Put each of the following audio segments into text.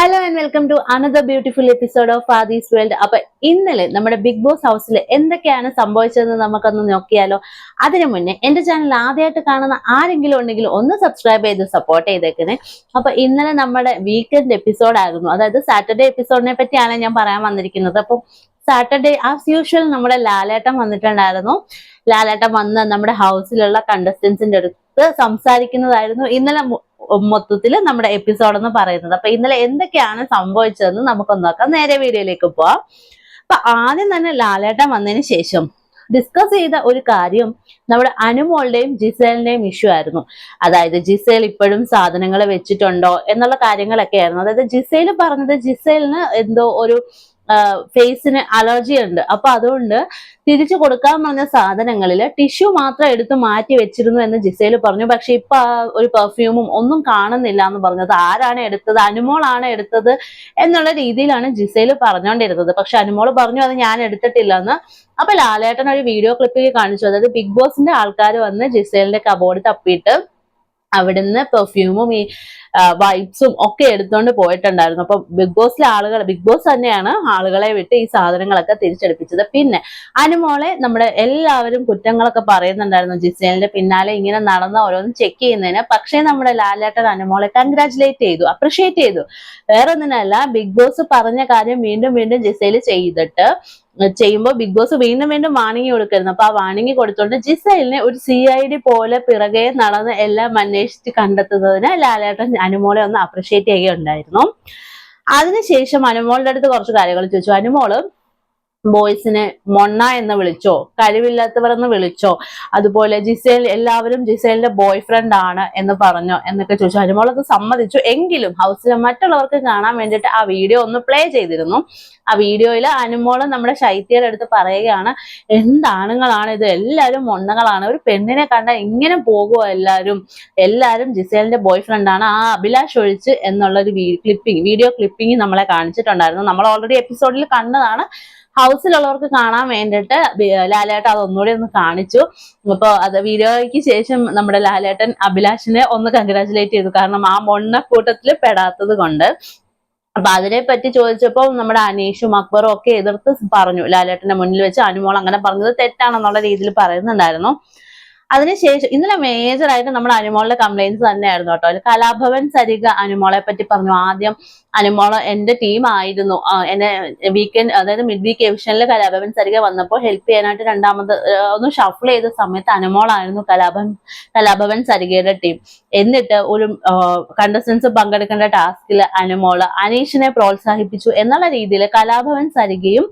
Hello and welcome to another beautiful episode of Fadi's world. അപ്പൊ ഇന്നലെ നമ്മുടെ ബിഗ് ബോസ് ഹൗസിൽ എന്തൊക്കെയാണ് സംഭവിച്ചതെന്ന് നമുക്കൊന്ന് നോക്കിയാലോ. അതിനു മുന്നേ എന്റെ ചാനൽ ആദ്യമായിട്ട് കാണുന്ന ആരെങ്കിലും ഉണ്ടെങ്കിൽ ഒന്ന് സബ്സ്ക്രൈബ് ചെയ്ത് സപ്പോർട്ട് ചെയ്തേക്കണേ. അപ്പൊ ഇന്നലെ നമ്മുടെ വീക്കെൻഡ് എപ്പിസോഡ് ആയിരുന്നു, അതായത് സാറ്റർഡേ എപ്പിസോഡിനെ പറ്റിയാണ് ഞാൻ പറയാൻ വന്നിരിക്കുന്നത്. അപ്പൊ സാറ്റർഡേ ആസ് യൂഷ്വൽ നമ്മുടെ ലാലേട്ടൻ വന്നിട്ടുണ്ടായിരുന്നു. ലാലേട്ടൻ വന്ന് നമ്മുടെ ഹൗസിലുള്ള കണ്ടസ്റ്റൻസിന്റെ അടുത്ത് സംസാരിക്കുന്നതായിരുന്നു ഇന്നലെ മൊത്തത്തിൽ നമ്മുടെ എപ്പിസോഡ് എന്ന് പറയുന്നത്. അപ്പൊ ഇന്നലെ എന്തൊക്കെയാണ് സംഭവിച്ചതെന്ന് നമുക്കൊന്ന് നോക്കാം. നേരെ വീഡിയോയിലേക്ക് പോവാം. അപ്പൊ ആദ്യം തന്നെ ലാലേട്ടൻ വന്നതിന് ശേഷം ഡിസ്കസ് ചെയ്ത ഒരു കാര്യം നമ്മുടെ അനുമോളുടെയും ജിസേലിന്റെയും ഇഷ്യൂ ആയിരുന്നു. അതായത് ജിസേൽ ഇപ്പോഴും സാധനങ്ങൾ വെച്ചിട്ടുണ്ടോ എന്നുള്ള കാര്യങ്ങളൊക്കെ ആയിരുന്നു. അതായത് ജിസേൽ പറഞ്ഞത് ജിസേലിന് എന്തോ ഒരു ഫേസിന് അലർജി ഉണ്ട്, അപ്പൊ അതുകൊണ്ട് തിരിച്ചു കൊടുക്കാൻ പറഞ്ഞ സാധനങ്ങളിൽ ടിഷ്യൂ മാത്രം എടുത്ത് മാറ്റി വെച്ചിരുന്നു എന്ന് ജിസേൽ പറഞ്ഞു. പക്ഷെ ഇപ്പൊ ഒരു പെർഫ്യൂമും ഒന്നും കാണുന്നില്ല എന്ന് പറഞ്ഞത് ആരാണ് എടുത്തത്, അനുമോളാണ് എടുത്തത് എന്നുള്ള രീതിയിലാണ് ജിസേൽ പറഞ്ഞുകൊണ്ടിരുന്നത്. പക്ഷെ അനുമോൾ പറഞ്ഞു അത് ഞാൻ എടുത്തിട്ടില്ല എന്ന്. അപ്പൊ ലാലേട്ടൻ ഒരു വീഡിയോ ക്ലിപ്പിൽ കാണിച്ചു. അതായത് ബിഗ് ബോസിന്റെ ആൾക്കാർ വന്ന് ജിസേലിന്റെ കബോർഡ് തപ്പിയിട്ട് അവിടുന്ന് പെർഫ്യൂമും ഈ വൈബ്സും ഒക്കെ എടുത്തോണ്ട് പോയിട്ടുണ്ടായിരുന്നു. അപ്പൊ ബിഗ് ബോസ് തന്നെയാണ് ആളുകളെ വിട്ട് ഈ സാധനങ്ങളൊക്കെ തിരിച്ചെടുപ്പിച്ചത്. പിന്നെ അനുമോളെ നമ്മുടെ എല്ലാവരും കുറ്റങ്ങളൊക്കെ പറയുന്നുണ്ടായിരുന്നു, ജിസേലിന്റെ പിന്നാലെ ഇങ്ങനെ നടന്ന ഓരോന്നും ചെക്ക് ചെയ്യുന്നതിന്. പക്ഷേ നമ്മുടെ ലാലേട്ടൻ അനുമോളെ കൺഗ്രാറ്റുലേറ്റ് ചെയ്തു, അപ്രിഷിയേറ്റ് ചെയ്തു. വേറൊന്നിനല്ല, ബിഗ് ബോസ് പറഞ്ഞ കാര്യം വീണ്ടും വീണ്ടും ജിസേൽ ചെയ്യുമ്പോൾ ബിഗ് ബോസ് വീണ്ടും വീണ്ടും വാണിംഗ് കൊടുക്കരുന്നു. അപ്പൊ ആ വാണിംഗ് കൊടുത്തോണ്ട് ജിസേലിനെ ഒരു CID പോലെ പിറകെ നടന്ന് എല്ലാം അന്വേഷിച്ച് കണ്ടെത്തുന്നതിന് ലാലേട്ടൻ അനുമോളെ ഒന്ന് അപ്രിഷിയേറ്റ് ചെയ്യുകയുണ്ടായിരുന്നു. അതിനുശേഷം അനുമോളുടെ അടുത്ത് കുറച്ച് കാര്യങ്ങൾ ചോദിച്ചു. അനുമോള് ബോയ്സിനെ മൊണ്ണ എന്ന് വിളിച്ചോ, കഴിവില്ലാത്തവർ എന്ന് വിളിച്ചോ, അതുപോലെ എല്ലാവരും ജിസേലിന്റെ ബോയ് ഫ്രണ്ട് ആണ് എന്ന് പറഞ്ഞോ എന്നൊക്കെ ചോദിച്ചു. അനുമോളത് സമ്മതിച്ചു. എങ്കിലും ഹൗസിലെ മറ്റുള്ളവർക്ക് കാണാൻ വേണ്ടിയിട്ട് ആ വീഡിയോ ഒന്ന് പ്ലേ ചെയ്തിരുന്നു. ആ വീഡിയോയിൽ അനുമോള് നമ്മുടെ ശൈത്യയുടെ അടുത്ത് പറയുകയാണ്, എന്താണുങ്ങളാണ് ഇത്, എല്ലാവരും മൊണ്ണകളാണ്, ഒരു പെണ്ണിനെ കണ്ട ഇങ്ങനെ പോകുമോ, എല്ലാവരും ജിസേലിന്റെ ബോയ് ഫ്രണ്ട് ആണ്, ആ അഭിലാഷ് ഒഴിച്ച് എന്നുള്ളൊരു വീഡിയോ ക്ലിപ്പിംഗ് നമ്മളെ കാണിച്ചിട്ടുണ്ടായിരുന്നു. നമ്മൾ ഓൾറെഡി എപ്പിസോഡിൽ കണ്ടതാണ്. ഹൗസിലുള്ളവർക്ക് കാണാൻ വേണ്ടിയിട്ട് ലാലേട്ടൻ അതൊന്നുകൂടി ഒന്ന് കാണിച്ചു. അപ്പൊ അത് വീഡിയോയ്ക്ക് ശേഷം നമ്മുടെ ലാലേട്ടൻ അഭിലാഷിനെ ഒന്ന് കൺഗ്രാറ്റുലേറ്റ് ചെയ്തു, കാരണം ആ മൊണ്ണക്കൂട്ടത്തിൽ പെടാത്തത് കൊണ്ട്. അപ്പൊ അതിനെ പറ്റി ചോദിച്ചപ്പോൾ നമ്മുടെ അനീഷും അക്ബറും ഒക്കെ എതിർത്ത് പറഞ്ഞു. ലാലേട്ടന്റെ മുന്നിൽ വെച്ച് അനുമോൾ അങ്ങനെ പറഞ്ഞത് തെറ്റാണെന്നുള്ള രീതിയിൽ പറയുന്നുണ്ടായിരുന്നു. അതിനുശേഷം ഇന്നലെ മേജറായിട്ട് നമ്മുടെ അനുമോളുടെ കംപ്ലൈന്റ്സ് തന്നെയായിരുന്നു കേട്ടോ. കലാഭവൻ സരിക അനുമോളെ പറ്റി പറഞ്ഞു. ആദ്യം അനുമോള് എന്റെ ടീം ആയിരുന്നു, എന്നെ വീക്കെൻഡ് അതായത് മിഡ് വീക്ക് എവിഷനിൽ കലാഭവൻ സരിക വന്നപ്പോൾ ഹെൽപ്പ് ചെയ്യാനായിട്ട് രണ്ടാമത് ഒന്ന് ഷഫിൾ ചെയ്ത സമയത്ത് അനുമോളായിരുന്നു കലാഭവൻ സരികയുടെ ടീം. എന്നിട്ട് ഒരു കണ്ടസ്റ്റൻസ് പങ്കെടുക്കേണ്ട ടാസ്കിൽ അനുമോള് അനീഷിനെ പ്രോത്സാഹിപ്പിച്ചു എന്നുള്ള രീതിയിൽ കലാഭവൻ സരികയും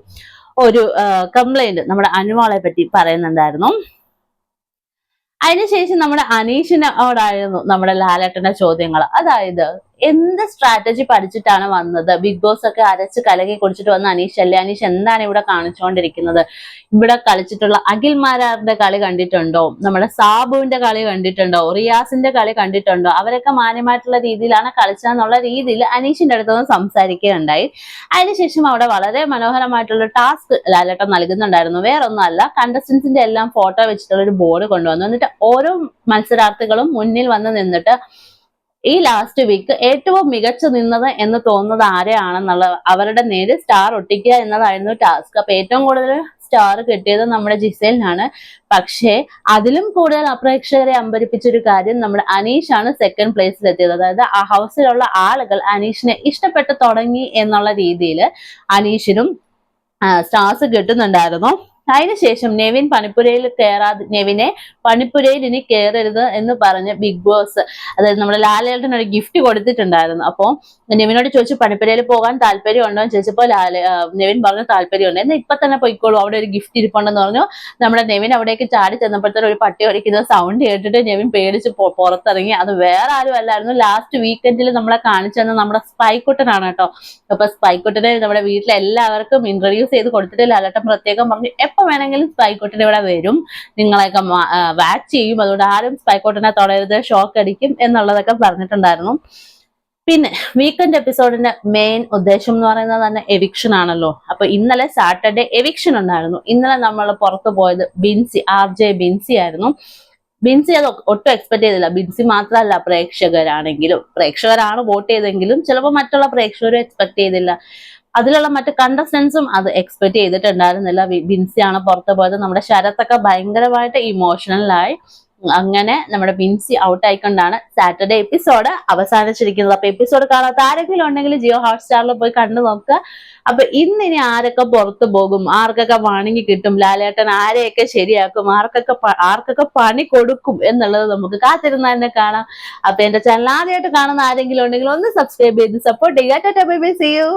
ഒരു കംപ്ലൈന്റ് നമ്മുടെ അനുമോളെ പറ്റി പറയുന്നുണ്ടായിരുന്നു. അതിനുശേഷം നമ്മുടെ അനീഷിനോടായിരുന്നു നമ്മുടെ ലാലേട്ടന്റെ ചോദ്യങ്ങൾ. അതായത് എന്ത് സ്ട്രാറ്റജി പഠിച്ചിട്ടാണ് വന്നത്, ബിഗ് ബോസ് ഒക്കെ അരച്ച് കലകി കുടിച്ചിട്ട് വന്ന അനീഷ് അല്ലേ, അനീഷ് എന്താണ് ഇവിടെ കാണിച്ചുകൊണ്ടിരിക്കുന്നത്, ഇവിടെ കളിച്ചിട്ടുള്ള അഖിൽമാരാറിന്റെ കളി കണ്ടിട്ടുണ്ടോ, നമ്മുടെ സാബുവിന്റെ കളി കണ്ടിട്ടുണ്ടോ, റിയാസിന്റെ കളി കണ്ടിട്ടുണ്ടോ, അവരൊക്കെ മാന്യമായിട്ടുള്ള രീതിയിലാണ് കളിച്ചതെന്നുള്ള രീതിയിൽ അനീഷിന്റെ അടുത്തൊന്ന് സംസാരിക്കുകയുണ്ടായി. അതിനുശേഷം അവിടെ വളരെ മനോഹരമായിട്ടുള്ള ടാസ്ക് ലാലേട്ടൻ നൽകുന്നുണ്ടായിരുന്നു. വേറൊന്നുമല്ല, കണ്ടസ്റ്റൻസിന്റെ എല്ലാം ഫോട്ടോ വെച്ചിട്ടുള്ള ഒരു ബോർഡ് കൊണ്ടുവന്നു. എന്നിട്ട് ഓരോ മത്സരാർത്ഥികളും മുന്നിൽ വന്ന് നിന്നിട്ട് ഈ ലാസ്റ്റ് വീക്ക് ഏറ്റവും മികച്ചു നിന്നത് എന്ന് തോന്നുന്നത് ആരെയാണെന്നുള്ള അവരുടെ നേരെ സ്റ്റാർ ഒട്ടിക്കുക എന്നതായിരുന്നു ടാസ്ക്. അപ്പൊ ഏറ്റവും കൂടുതൽ സ്റ്റാർ കിട്ടിയത് നമ്മുടെ ജിസേലിനാണ്. പക്ഷേ അതിലും കൂടുതൽ അപ്രേക്ഷകരെ അമ്പരിപ്പിച്ചൊരു കാര്യം നമ്മുടെ അനീഷാണ് സെക്കൻഡ് പ്ലേസിൽ എത്തിയത്. അതായത് ആ ഹൗസിലുള്ള ആളുകൾ അനീഷിനെ ഇഷ്ടപ്പെട്ടു തുടങ്ങി എന്നുള്ള രീതിയിൽ അനീഷിനും സ്റ്റാർസ് കിട്ടുന്നുണ്ടായിരുന്നു. അതിനുശേഷം നെവിൻ നെവിനെ പണിപ്പുരയിൽ ഇനി കയറരുത് എന്ന് പറഞ്ഞ് ബിഗ് ബോസ്, അതായത് നമ്മുടെ ലാലേട്ടൻ ഒരു ഗിഫ്റ്റ് കൊടുത്തിട്ടുണ്ടായിരുന്നു. അപ്പൊ നെവിനോട് ചോദിച്ചു പണിപ്പുരയിൽ പോകാൻ താല്പര്യം ഉണ്ടോ എന്ന് ചോദിച്ചപ്പോൾ നെവിൻ പറഞ്ഞു താല്പര്യമുണ്ട്, എന്നാൽ ഇപ്പൊ തന്നെ പോയിക്കോളൂ, അവിടെ ഒരു ഗിഫ്റ്റ് ഇരിപ്പുണ്ടെന്ന് പറഞ്ഞു. നമ്മുടെ നെവിൻ അവിടേക്ക് ചാടി ചെന്നപ്പോഴത്തെ ഒരു പട്ടി ഒടിക്കുന്ന സൗണ്ട് കേട്ടിട്ട് നെവിൻ പേടിച്ച് പുറത്തിറങ്ങി. അത് വേറെ ആരും അല്ലായിരുന്നു, ലാസ്റ്റ് വീക്കെൻഡിൽ നമ്മളെ കാണിച്ചെന്ന് നമ്മുടെ സ്പൈക്കുട്ടനാണ് കേട്ടോ. അപ്പൊ സ്പൈക്കുട്ടനെ നമ്മുടെ വീട്ടിലെ എല്ലാവർക്കും ഇൻട്രൊഡ്യൂസ് ചെയ്ത് കൊടുത്തിട്ട് ലാലേട്ടൻ പ്രത്യേകം പറഞ്ഞു എപ്പോ വേണമെങ്കിലും സ്പൈക്കുട്ടൻ ഇവിടെ വരും, നിങ്ങളെയൊക്കെ വാച്ച് ചെയ്യും, അതുകൊണ്ട് ആരും സ്പൈക്കുട്ടനെ തൊടരുത്, ഷോക്ക് അടിക്കും എന്നുള്ളതൊക്കെ പറഞ്ഞിട്ടുണ്ടായിരുന്നു. പിന്നെ വീക്കെൻഡ് എപ്പിസോഡിന്റെ മെയിൻ ഉദ്ദേശം എന്ന് പറയുന്നത് തന്നെ എവിക്ഷൻ ആണല്ലോ. അപ്പൊ ഇന്നലെ സാറ്റർഡേ എവിക്ഷൻ ഉണ്ടായിരുന്നു. ഇന്നലെ നമ്മൾ പുറത്തു പോയത് RJ ബിൻസി ആയിരുന്നു. ബിൻസി അത് ഒട്ടും എക്സ്പെക്ട് ചെയ്തില്ല. ബിൻസി മാത്രമല്ല, പ്രേക്ഷകരാണ് വോട്ട് ചെയ്തെങ്കിലും ചിലപ്പോൾ മറ്റുള്ള പ്രേക്ഷകരും എക്സ്പെക്ട് ചെയ്തില്ല. അതിലുള്ള മറ്റു കണ്ടസ്റ്റൻസും അത് എക്സ്പെക്ട് ചെയ്തിട്ടുണ്ടായിരുന്നില്ല. ബിൻസിയാണ് പുറത്തു പോയത്. നമ്മുടെ ശരത്തൊക്കെ ഭയങ്കരമായിട്ട് ഇമോഷണലായി. അങ്ങനെ നമ്മുടെ ബിൻസി ഔട്ട് ആയിക്കൊണ്ടാണ് സാറ്റർഡേ എപ്പിസോഡ് അവസാനിച്ചിരിക്കുന്നത്. അപ്പൊ എപ്പിസോഡ് കാണാത്ത ആരെങ്കിലും ഉണ്ടെങ്കിൽ ജിയോ ഹോട്ട്സ്റ്റാറിൽ പോയി കണ്ടു നോക്കുക. അപ്പൊ ഇന്നിനി ആരൊക്കെ പുറത്തു പോകും, ആർക്കൊക്കെ വാണിംഗ് കിട്ടും, ലാലേട്ടൻ ആരെയൊക്കെ ശരിയാക്കും, ആർക്കൊക്കെ പണി കൊടുക്കും എന്നുള്ളത് നമുക്ക് കാത്തിരുന്ന് തന്നെ കാണാം. അപ്പൊ എന്റെ ചാനൽ ആദ്യമായിട്ട് കാണുന്ന ആരെങ്കിലും ഉണ്ടെങ്കിൽ ഒന്ന് സബ്സ്ക്രൈബ് ചെയ്ത് സപ്പോർട്ട് ചെയ്യുക. Tata bye bye, see U.